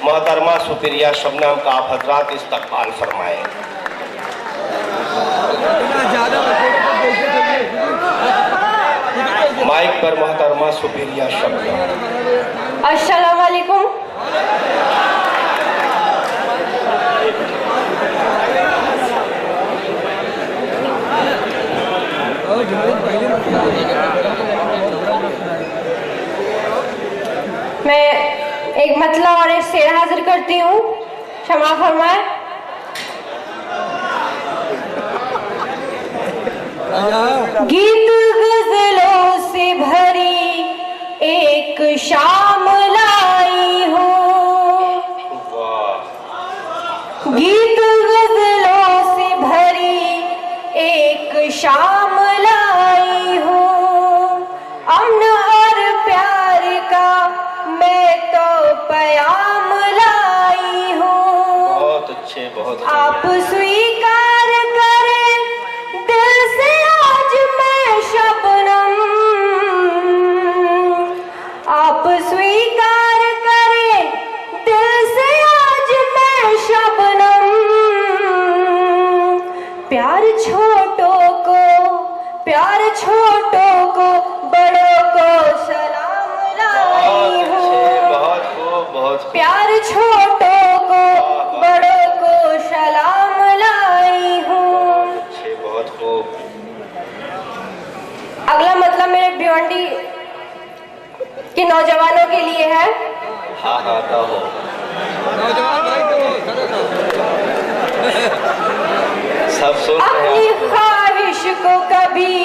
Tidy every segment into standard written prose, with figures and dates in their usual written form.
मोहतरमा सुप्रिया शबनम का आप हजरात इस्तकबाल फरमाए। माइक पर मोहतरमा सुप्रिया शबनम। अस्सलाम वालेकुम। मैं एक मतला और एक शेर हाजिर करती हूँ, क्षमा फरमाए। गीत गजलों से भरी एक शाम लाई हूँ, गीत गजलों से भरी एक शाम लाई हूँ, अमन और प्यार का मैं तो प्याम लाई हूँ। बहुत अच्छे, बहुत आप स्वीकार करें दिल से आज मैं शबनम, आप स्वीकार करें दिल से आज मैं शबनम। प्यार छोटों को बड़ों को सलाम लाई हूँ, प्यार छोटों को बड़ों को सलाम लाई हूँ। बहुत खूब। अगला मतलब मेरे भिवंडी के नौजवानों के लिए है। हाँ हाँ कहो। सब सुन रहे अपनी हैं। ख्वाहिश को कभी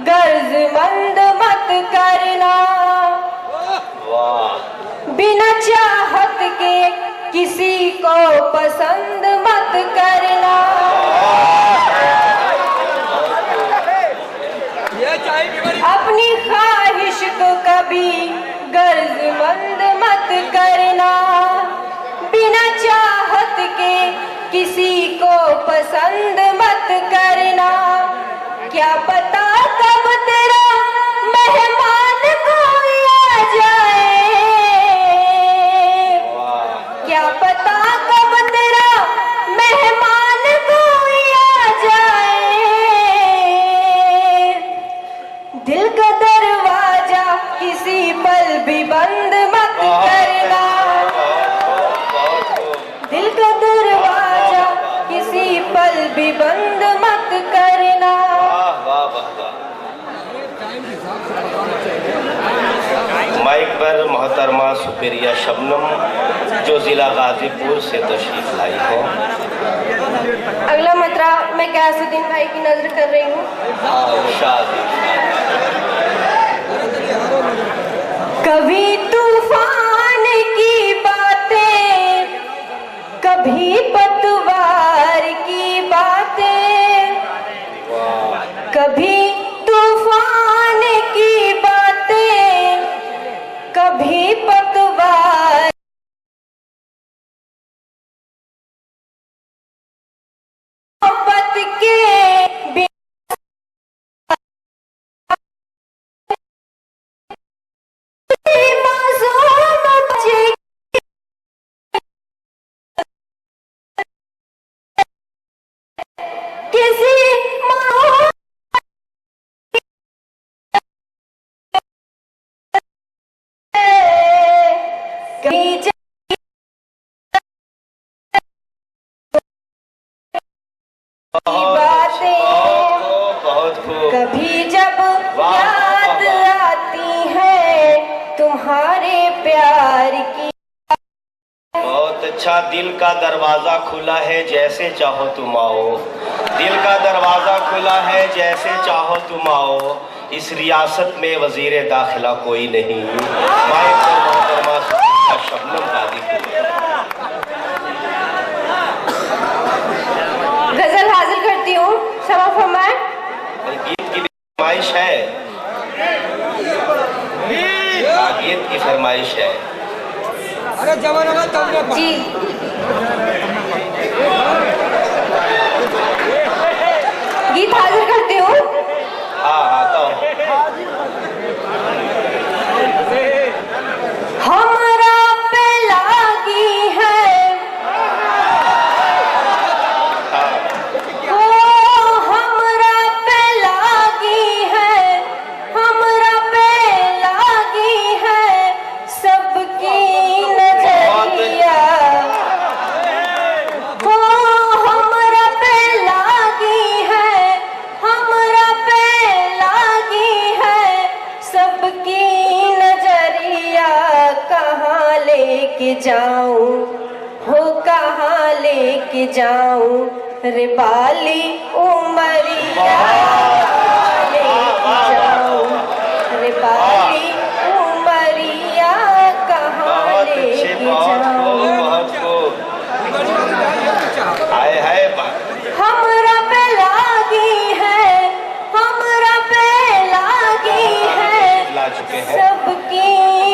गर्जमंद मत करना, वाह। बिना चाहत के किसी को पसंद मत करना। अपनी ख्वाहिश को कभी गर्जमंद मत करना, बिना चाहत के किसी को पसंद मत करना। क्या पता कब तेरा मेहमान कोई आ जाए, क्या पता कब तेरा मेहमान कोई आ जाए। दिल का दरवाजा किसी पल भी बंद मत करना, दिल का दरवाजा किसी पल भी बंद मत करना। माइक पर मोहतरमा सुप्रिया शबनम जो जिला गाजीपुर से तशरीफ लाई है। अगला मतरा मैं गयासुद्दीन भाई की नजर कर रही हूँ। कभी तूफान की बातें, कभी पतवार की बातें, कभी तूफान की बातें, कभी पतवार मोहब्बत के बिना कभी जब याद आती है तुम्हारे प्यार की। बहुत अच्छा। दिल का दरवाजा खुला है जैसे चाहो तुम आओ, दिल का दरवाजा खुला है जैसे चाहो तुम आओ, इस रियासत में वजीर दाखिला कोई नहीं। शबनम गाजीपुर। गजल हाजिर करती हूँ, क्षमा फरमाए। गीत की फरमाइश है, गीत की फरमाइश है। अरे जवान होगा जी गीत हाजिर करती हूँ। हाँ हाँ तो हमरा पे लाल जाऊं, हो कहाँ लेके जाऊं रे बाली उमरिया, लेके जाऊं रे बाली उमरिया, कहाँ बहुत अच्छे, लेके बहुत जाऊं। खूब, बहुत खूब। हाय हाय हमरा पे लागी है, हमरा पे लागी है ला चुके हैं। सबकी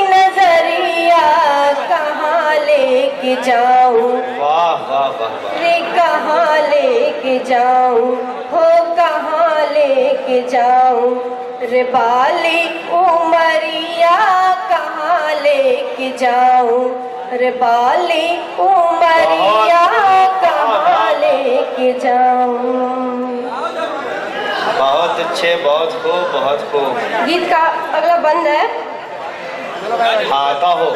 नजरिया, कहाँ लेके जाऊं वाह वाह वाह वाह। रे कहाँ लेके जाऊं, हो कहाँ लेके जाऊं रे बाली उमरिया, कहाँ लेके जाऊं रे बाली उमरिया, कहाँ लेके जाऊं। बहुत अच्छे, बहुत खूब, बहुत खूब। गीत का अगला बंद है। हाँ कहो।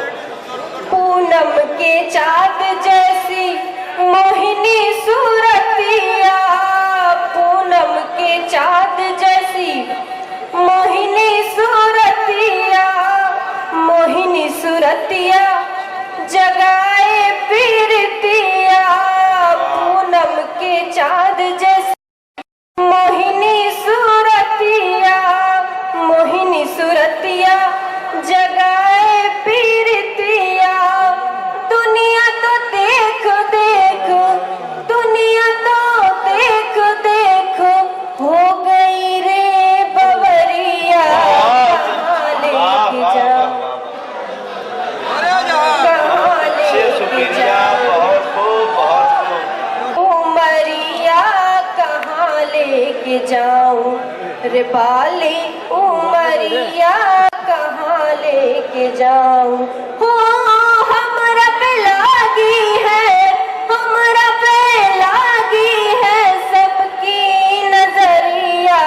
पूनम के चाँद जैसी मोहिनी सूरतिया, पूनम के चाँद जैसी मोहिनी सूरतिया, मोहिनी सूरतिया जगाए पीरतिया, पूनम के चाँद जैसी मोहिनी सूरतिया, मोहिनी सूरतिया जगाए पीरतिया, दुनिया तो देख देख, दुनिया तो देख देख हो गई रे बवरिया, कहाँ लेके जाऊं, कहाँ लेके शुक्रिया, जाऊं बहुत खूब, बहुत खूब। उमरिया, कहाँ लेके जाऊं रे बाली उमरिया, कहाँ लेके जाऊं। हो हमरा पे लागी है, हमरा पे लागी है सबकी नजरिया,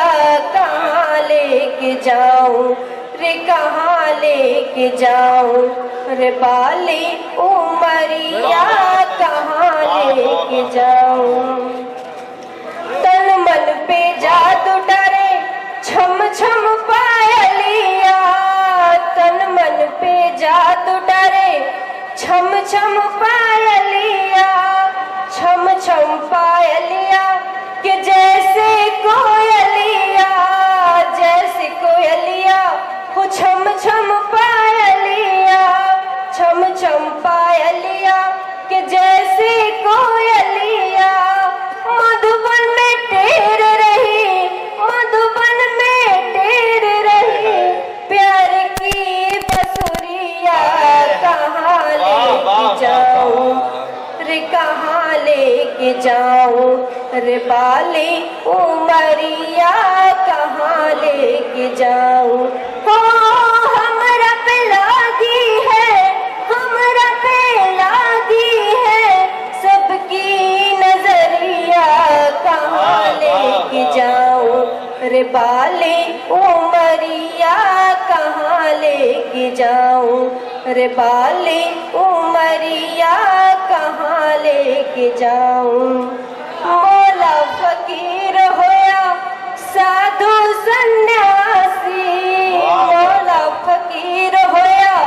कहाँ लेके जाऊं रे कहाँ लेके जाऊं रे बाली उमरिया, कहाँ लेके जाऊं। तन मन पे जादू डरे छम छम पायलिया, तन मन पे जादू डरे छम छम पायलिया, छम छम पायलिया कि जैसे कोयलिया, जैसे कोयलिया हो छम छम पायलिया, छम छम पायलिया कि जैसे कोयलिया, मधुबन में टेर रही, मधुबन में टेर रही प्यार की बसुरिया, कहाँ लेके जाऊं रे कहाँ लेके जाऊं रे बाली उमरिया, कहाँ लेके जाऊं। हो हमरा पे लागी है, हमरा पे लागी है सबकी नजरिया, कहाँ लेके जाऊं रे बाली उमरिया, कहाँ लेके जाऊं रे बाली उमरिया, कहाँ लेके जाऊं। मौला फकीर होया साधु सन्यासी, मौला फकीर होया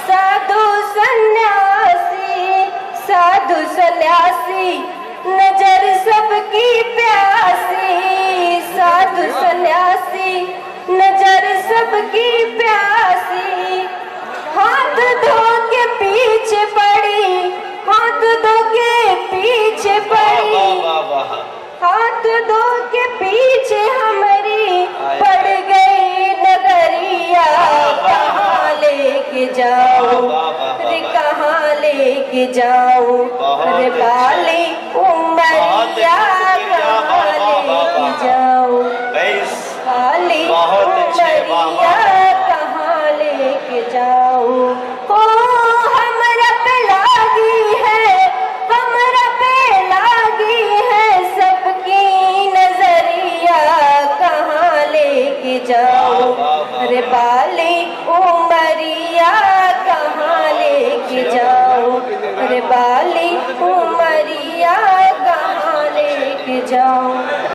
साधु सन्यासी, साधु सन्यासी नजर सबकी प्यासी, साधु सन्यासी नजर सबकी प्यासी, हाथ धो के पीछे पड़ी, हाथ धो के पीछे पड़ी, हाथ धो के पीछे हमारी पड़ गई नगरिया, कहाँ लेके जाऊं रे कहाँ लेके जाऊं रे बाली उमरिया, कहाँ लेके जाऊं बाली उमरिया,